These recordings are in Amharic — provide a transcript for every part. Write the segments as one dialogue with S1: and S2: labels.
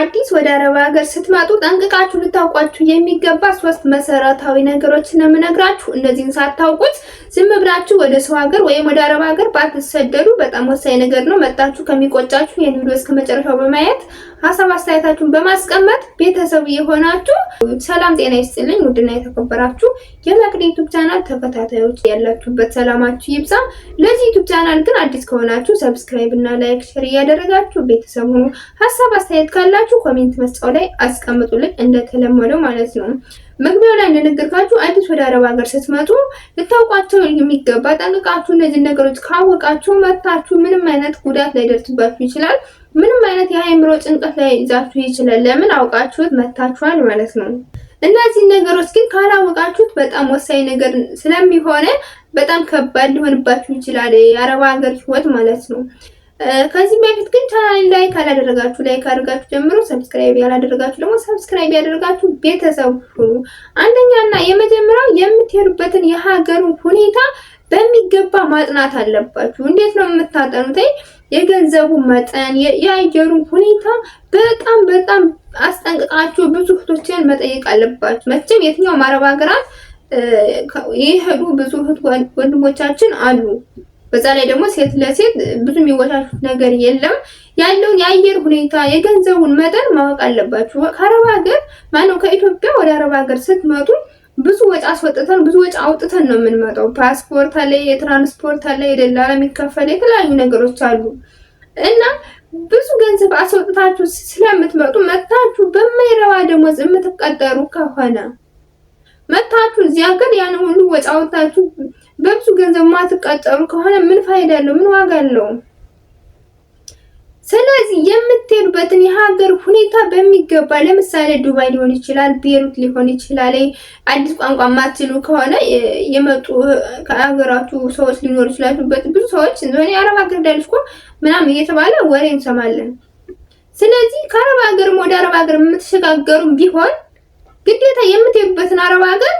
S1: አዲስ ወደ አረብ ሀገር ስትመጡ ጠንቅቃችሁ ልታውቋችሁ የሚገባ 3 መሰረታዊ ነገሮችን ነው የምነግራችሁ። እነዚህን ሳታውቁት ዝም ብላችሁ ወደ ሰው ሀገር ወይም ወደ አረብ ሀገር ባትሰደዱ በጣም ወሳኝ ነገር ነው። መጣችሁ ከሚቆጫችሁ ይሄን ቪዲዮ እስከመጨረሻው በማየት ሐሳብ አስተያየታችሁን በማስቀመጥ ቤተሰብ የሆናችሁ ሰላም ጤና ይስጥልኝ። ውድና የተከበራችሁ የመቅዲ ዩቲዩብ ቻናል ተከታታዮች ያላችሁበት ሰላማችሁ ይብዛ። ለዚህ ዩቲዩብ ቻናል ግን አዲስ ከሆናችሁ ሰብስክራይብ እና ላይክ ሼር እያደረጋችሁ ቤተሰብ ሁኑ። ሐሳብ አስተያየት ካላችሁ ኮሜንት መስጫው ላይ አስቀምጡልኝ እንደተለመደው ማለት ነው። መግቢያው ላይ እንደነገርኳችሁ አዲስ ወደ አረብ ሀገር ስትመጡ ልታውቋቸው የሚገባ ጠንቅቃችሁ እነዚህ ነገሮች ካወቃችሁ መታችሁ ምንም አይነት ጉዳት ላይደርስባችሁ ይችላል። ምንም አይነት የአእምሮ ጭንቀት ላይ ይዛችሁ ይችላል። ለምን አውቃችሁት መታችኋል ማለት ነው። እነዚህ ነገሮች ግን ካላወቃችሁት በጣም ወሳኝ ነገር ስለሚሆነ በጣም ከባድ ሊሆንባችሁ ይችላል የአረብ ሀገር ህይወት ማለት ነው። ከዚህ በፊት ግን ቻናሌን ላይክ አላደረጋችሁ ላይክ አድርጋችሁ ጀምሮ ሰብስክራይብ ያላደረጋችሁ ደግሞ ሰብስክራይብ ያደርጋችሁ ቤተሰብ ሁኑ። አንደኛና የመጀመሪያው የምትሄዱበትን የሀገሩ ሁኔታ በሚገባ ማጥናት አለባችሁ። እንዴት ነው የምታጠኑት? የገንዘቡ መጠን፣ የአየሩ ሁኔታ በጣም አስጠንቅቃችሁ ብዙ እህቶችን መጠየቅ አለባችሁ። መቼም የትኛውም አረብ ሀገራት የሄዱ ብዙ እህት ወንድሞቻችን አሉ። በዛ ላይ ደግሞ ሴት ለሴት ብዙ የሚወሻሹት ነገር የለም። ያለውን የአየር ሁኔታ የገንዘቡን መጠን ማወቅ አለባችሁ። ከአረብ ሀገር ማነው ከኢትዮጵያ ወደ አረብ ሀገር ስትመጡ ብዙ ወጪ አስወጥተን ብዙ ወጪ አውጥተን ነው የምንመጣው። ፓስፖርት አለ፣ የትራንስፖርት አለ፣ የደላላ የሚከፈል የተለያዩ ነገሮች አሉ እና ብዙ ገንዘብ አስወጥታችሁ ስለምትመጡ መታችሁ በማይረባ ደሞዝ የምትቀጠሩ ከሆነ መታችሁ እዚህ ሀገር ያን ሁሉ ወጪ አውጥታችሁ በብዙ ገንዘብ ማትቀጠሩ ከሆነ ምን ፋይዳ አለው? ምን ዋጋ አለው? ስለዚህ የምትሄዱበትን የሀገር ሁኔታ በሚገባ ለምሳሌ ዱባይ ሊሆን ይችላል፣ ቤሩት ሊሆን ይችላል። አዲስ ቋንቋ ማትችሉ ከሆነ የመጡ ከሀገራችሁ ሰዎች ሊኖሩ ይችላሉ። ብዙ ሰዎች እንደሆነ የአረብ ሀገር ዳልሽኮ ምናምን እየተባለ ወሬ እንሰማለን። ስለዚህ ከአረብ ሀገር ወደ አረብ ሀገር የምትሸጋገሩ ቢሆን ግዴታ የምትሄዱበትን አረብ ሀገር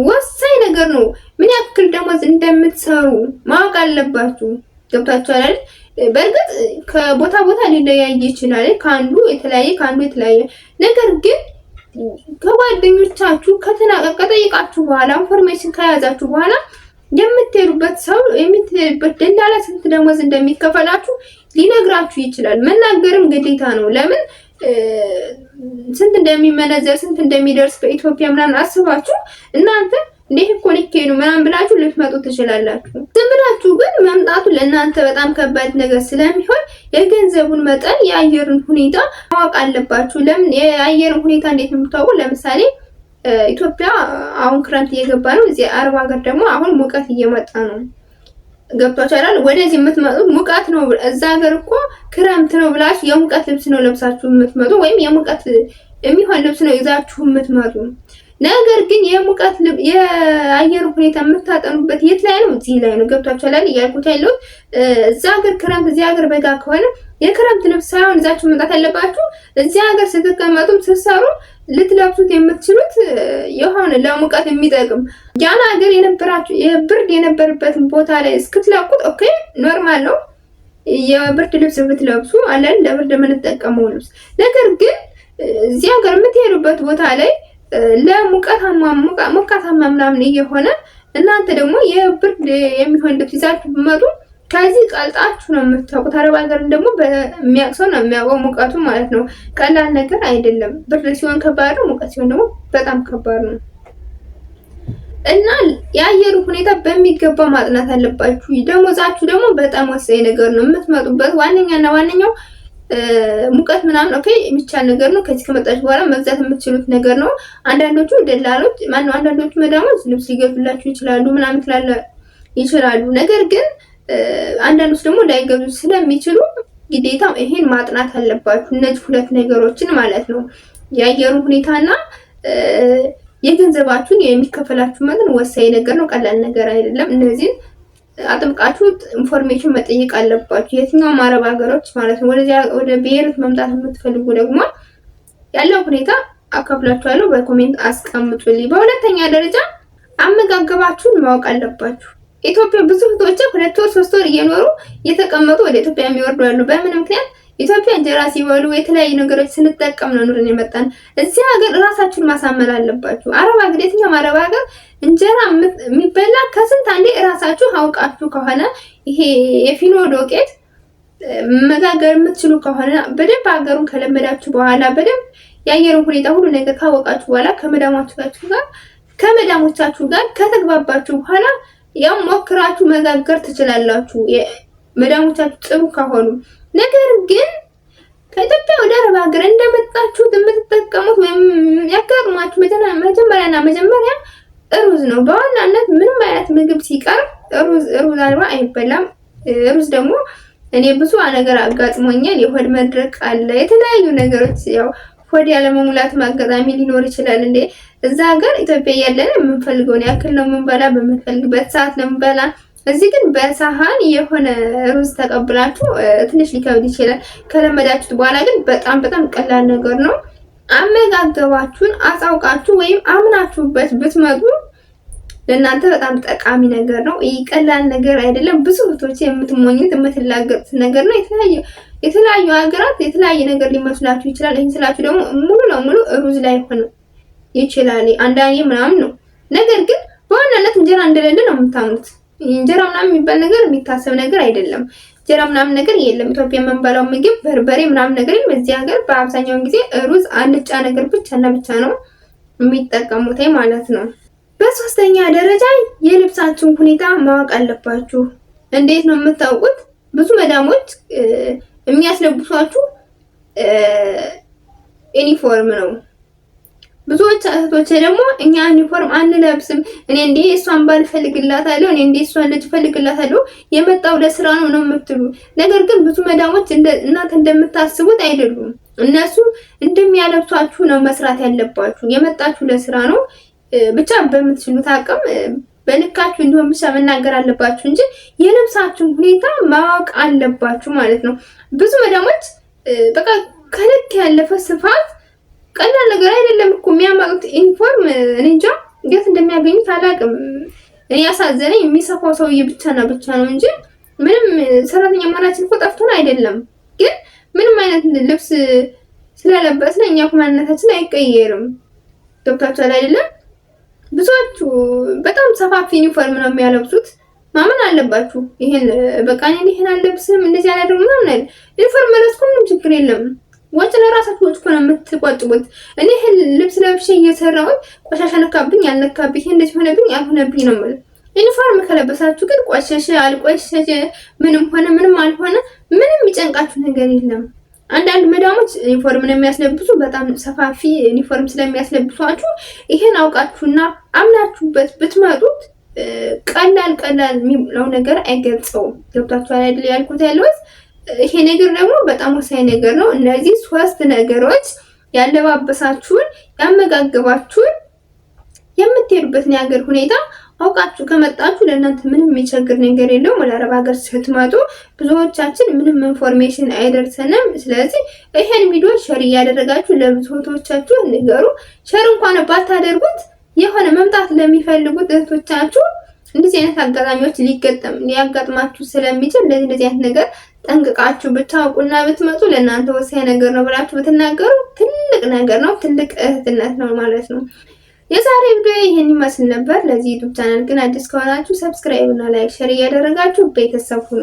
S1: ወሳኝ ነገር ነው። ምን ያክል ደሞዝ እንደምትሰሩ ማወቅ አለባችሁ። ገብታችኋል አይደል? በእርግጥ ከቦታ ቦታ ሊለያይ ይችላል። ካንዱ የተለያየ ነገር ግን ከጓደኞቻችሁ ከጠየቃችሁ በኋላ ኢንፎርሜሽን ከያዛችሁ በኋላ የምትሄዱበት ደላላ ስንት ደሞዝ እንደሚከፈላችሁ ሊነግራችሁ ይችላል። መናገርም ግዴታ ነው። ለምን ስንት እንደሚመነዘር ስንት እንደሚደርስ በኢትዮጵያ ምናምን አስባችሁ እናንተ እንዴት እኮ ልትሄዱ ምናምን ብላችሁ ልትመጡ ትችላላችሁ። ዝም ብላችሁ ግን መምጣቱ ለእናንተ በጣም ከባድ ነገር ስለሚሆን የገንዘቡን መጠን የአየሩን ሁኔታ ማወቅ አለባችሁ። ለምን የአየሩን ሁኔታ እንዴት ነው የምታውቁ? ለምሳሌ ኢትዮጵያ አሁን ክረምት እየገባ ነው። እዚህ አረብ ሀገር ደግሞ አሁን ሙቀት እየመጣ ነው። ገብቷችኋል? ወደዚህ የምትመጡት ሙቀት ነው። እዛ ሀገር እኮ ክረምት ነው ብላችሁ የሙቀት ልብስ ነው ለብሳችሁ የምትመጡ ወይም የሙቀት የሚሆን ልብስ ነው ይዛችሁ የምትመጡ። ነገር ግን የአየር ሁኔታ የምታጠኑበት የት ላይ ነው? እዚህ ላይ ነው። ገብቷችኋል እያልኩት ያለው እዛ ሀገር ክረምት እዚህ ሀገር በጋ ከሆነ የክረምት ልብስ ሳይሆን ይዛችሁ መምጣት አለባችሁ። እዚህ ሀገር ስትቀመጡም ስትሰሩ ልትለብሱት የምትችሉት የሆነ ለሙቀት የሚጠቅም ያን ሀገር የነበራችሁ የብርድ የነበረበትን ቦታ ላይ እስክትለቁት ኦኬ ኖርማል ነው የብርድ ልብስ ብትለብሱ አለን ለብርድ የምንጠቀመው ልብስ። ነገር ግን እዚህ ሀገር የምትሄዱበት ቦታ ላይ ለሙቀታማ ምናምን እየሆነ እናንተ ደግሞ የብርድ የሚሆን ልብስ ይዛችሁ ብትመጡ ከዚህ ቀልጣችሁ ነው የምታውቁት። አረብ ሀገር ደግሞ በሚያቅሰው ነው የሚያውቀው ሙቀቱ ማለት ነው። ቀላል ነገር አይደለም። ብርድ ሲሆን ከባድ ነው፣ ሙቀት ሲሆን ደግሞ በጣም ከባድ ነው እና የአየሩ ሁኔታ በሚገባ ማጥናት አለባችሁ። ደሞዛችሁ ደግሞ በጣም ወሳኝ ነገር ነው። የምትመጡበት ዋነኛው ሙቀት ምናምን ኦኬ የሚቻል ነገር ነው። ከዚህ ከመጣችሁ በኋላ መግዛት የምትችሉት ነገር ነው። አንዳንዶቹ ደላሎች አንዳንዶቹ መዳሞች ልብስ ሊገዙላችሁ ይችላሉ ምናምን ይችላሉ። ነገር ግን አንዳንዶች ደግሞ ላይገዙ ስለሚችሉ ግዴታ ይሄን ማጥናት አለባችሁ። እነዚህ ሁለት ነገሮችን ማለት ነው። የአየሩ ሁኔታና የገንዘባችሁን የሚከፈላችሁ መጠን ወሳኝ ነገር ነው። ቀላል ነገር አይደለም። እነዚህን አጥብቃችሁ ኢንፎርሜሽን መጠየቅ አለባችሁ። የትኛውም አረብ ሀገሮች ማለት ነው። ወደ ቤሩት መምጣት የምትፈልጉ ደግሞ ያለው ሁኔታ አካፍላችኋለሁ፣ በኮሜንት አስቀምጡልኝ። በሁለተኛ ደረጃ አመጋገባችሁን ማወቅ አለባችሁ። ኢትዮጵያ ብዙ እህቶች 2 ወር 3 ወር እየኖሩ እየተቀመጡ ወደ ኢትዮጵያ የሚወርዱ ያሉ በምን ምክንያት? ኢትዮጵያ እንጀራ ሲበሉ የተለያዩ ነገሮች ስንጠቀም ነው ኑረን የመጣን። እዚህ ሀገር ራሳችሁን ማሳመር አለባችሁ። አረብ ሀገር፣ የትኛውም አረብ ሀገር እንጀራ የሚበላ ከስንት አንዴ ራሳችሁ አውቃችሁ ከሆነ ይሄ የፊኖ ዶቄት መጋገር የምትችሉ ከሆነ በደንብ ሀገሩን ከለመዳችሁ በኋላ በደንብ የአየሩን ሁኔታ ሁሉ ነገር ካወቃችሁ በኋላ ከመዳሞቻችሁ ጋር ከተግባባችሁ በኋላ ያው ሞክራችሁ መጋገር ትችላላችሁ፣ መዳሞቻችሁ ጥሩ ከሆኑ። ነገር ግን ከኢትዮጵያ ወደ አረብ ሀገር እንደመጣችሁት የምትጠቀሙት ወይም ያጋጥማችሁ መጀመሪያ ሩዝ ነው። በዋናነት ምንም አይነት ምግብ ሲቀርብ ሩዝ አልባ አይበላም። ሩዝ ደግሞ እኔ ብዙ ነገር አጋጥሞኛል። የሆድ መድረቅ አለ፣ የተለያዩ ነገሮች ያው ሆድ ያለመሙላት አጋጣሚ ሊኖር ይችላል። እንዴ እዛ ሀገር ኢትዮጵያ ያለን የምንፈልገውን ያክል ነው የምንበላ፣ በምንፈልግበት ሰዓት ነው የምንበላ። እዚህ ግን በሳህን የሆነ ሩዝ ተቀብላችሁ ትንሽ ሊከብድ ይችላል። ከለመዳችሁት በኋላ ግን በጣም ቀላል ነገር ነው። አመጋገባችሁን አሳውቃችሁ ወይም አምናችሁበት ብትመጡ ለእናንተ በጣም ጠቃሚ ነገር ነው። ይህ ቀላል ነገር አይደለም። ብዙ እህቶች የምትሞኙት የምትላገጡት ነገር ነው። የተለያዩ ሀገራት የተለያየ ነገር ሊመስላችሁ ይችላል። ይህን ስላችሁ ደግሞ ሙሉ ለሙሉ ሩዝ ላይ ሆነ ይችላል አንዳንዴ ምናምን ነው። ነገር ግን በዋናነት እንጀራ እንደሌለ ነው የምታምኑት። እንጀራ ምናምን የሚባል ነገር የሚታሰብ ነገር አይደለም። እንጀራ ምናምን ነገር የለም። ኢትዮጵያ የምንበላው ምግብ በርበሬ ምናምን ነገር የለም። እዚህ ሀገር በአብዛኛውን ጊዜ ሩዝ አልጫ ነገር ብቻና ብቻ ነው የሚጠቀሙት ማለት ነው። በሶስተኛ ደረጃ የልብሳችሁን ሁኔታ ማወቅ አለባችሁ። እንዴት ነው የምታውቁት? ብዙ መዳሞች የሚያስለብሷችሁ ዩኒፎርም ነው። ብዙዎች እህቶች ደግሞ እኛ ዩኒፎርም አንለብስም፣ እኔ እንዴ እሷን ባል ፈልግላታለሁ፣ እኔ እንዴ እሷን ልጅ ፈልግላታለሁ፣ የመጣው ለስራ ነው የምትሉ። ነገር ግን ብዙ መዳሞች እናንተ እንደምታስቡት አይደሉም። እነሱ እንደሚያለብሷችሁ ነው መስራት ያለባችሁ። የመጣችሁ ለስራ ነው። ብቻ በምትችሉት አቅም በልካችሁ እንዲሆን ብቻ መናገር አለባችሁ እንጂ የልብሳችሁን ሁኔታ ማወቅ አለባችሁ ማለት ነው። ብዙ መዳሞች በቃ ከልክ ያለፈ ስፋት ቀላል ነገር አይደለም እኮ የሚያማጡት ዩኒፎርም። እኔ እንጃ እንዴት እንደሚያገኙት አላውቅም። እኔ ያሳዘነኝ የሚሰፋው ሰውዬ ብቻ ነው እንጂ ምንም ሰራተኛ ማናችን እኮ ጠፍቶን አይደለም። ግን ምንም አይነት ልብስ ስለለበስን እኛ ማንነታችን አይቀየርም። ገብታችኋል አይደለም? ብዙዎቹ በጣም ሰፋፊ ዩኒፎርም ነው የሚያለብሱት። ማመን አለባችሁ። ይሄን በቃ እኔ ይሄን አለብስም እንደዚህ አላደርም ምናምን ዩኒፎርም መልበስ ምንም ችግር የለም። ወጭ ለራሳችሁ ወጭ ነው የምትቆጥቡት። እኔ ይሄን ልብስ ለብሼ እየሰራሁኝ ቆሻሻ ነካብኝ አልነካብኝ እንደዚህ ሆነብኝ አልሆነብኝ ነው ማለት። ዩኒፎርም ከለበሳችሁ ግን ቆሸሸ አልቆሸሸ ምንም ሆነ ምንም አልሆነ ምንም ይጨንቃችሁ ነገር የለም። አንዳንድ መዳሞች ዩኒፎርም የሚያስለብሱ በጣም ሰፋፊ ዩኒፎርም ስለሚያስለብሷችሁ ይሄን አውቃችሁና አምናችሁበት ብትመጡት ቀላል የሚለው ነገር አይገልጸውም። ገብታችኋል አይደል ያልኩት ያለሁት? ይሄ ነገር ደግሞ በጣም ወሳኝ ነገር ነው። እነዚህ ሶስት ነገሮች ያለባበሳችሁን፣ ያመጋገባችሁን፣ የምትሄዱበትን የሀገር ሁኔታ አውቃችሁ ከመጣችሁ ለእናንተ ምንም የሚቸግር ነገር የለውም። ወደ አረብ ሀገር ስትመጡ ብዙዎቻችን ምንም ኢንፎርሜሽን አይደርሰንም። ስለዚህ ይሄን ቪዲዮ ሼር እያደረጋችሁ ለብዙዎቻችሁ ንገሩ። ሼር እንኳን ባታደርጉት የሆነ መምጣት ለሚፈልጉት እህቶቻችሁ እንደዚህ አይነት አጋጣሚዎች ሊያጋጥማችሁ ስለሚችል እንደዚህ አይነት ነገር ጠንቅቃችሁ ብታውቁና ብትመጡ ለእናንተ ወሳኝ ነገር ነው ብላችሁ ብትናገሩ ትልቅ ነገር ነው፣ ትልቅ እህትነት ነው ማለት ነው። የዛሬ ቪዲዮ ይሄን ይመስል ነበር። ለዚህ ዩቲዩብ ቻናል ግን አዲስ ከሆናችሁ ሰብስክራይብ እና ላይክ ሼር እያደረጋችሁ ቤተሰብ ሁኑ።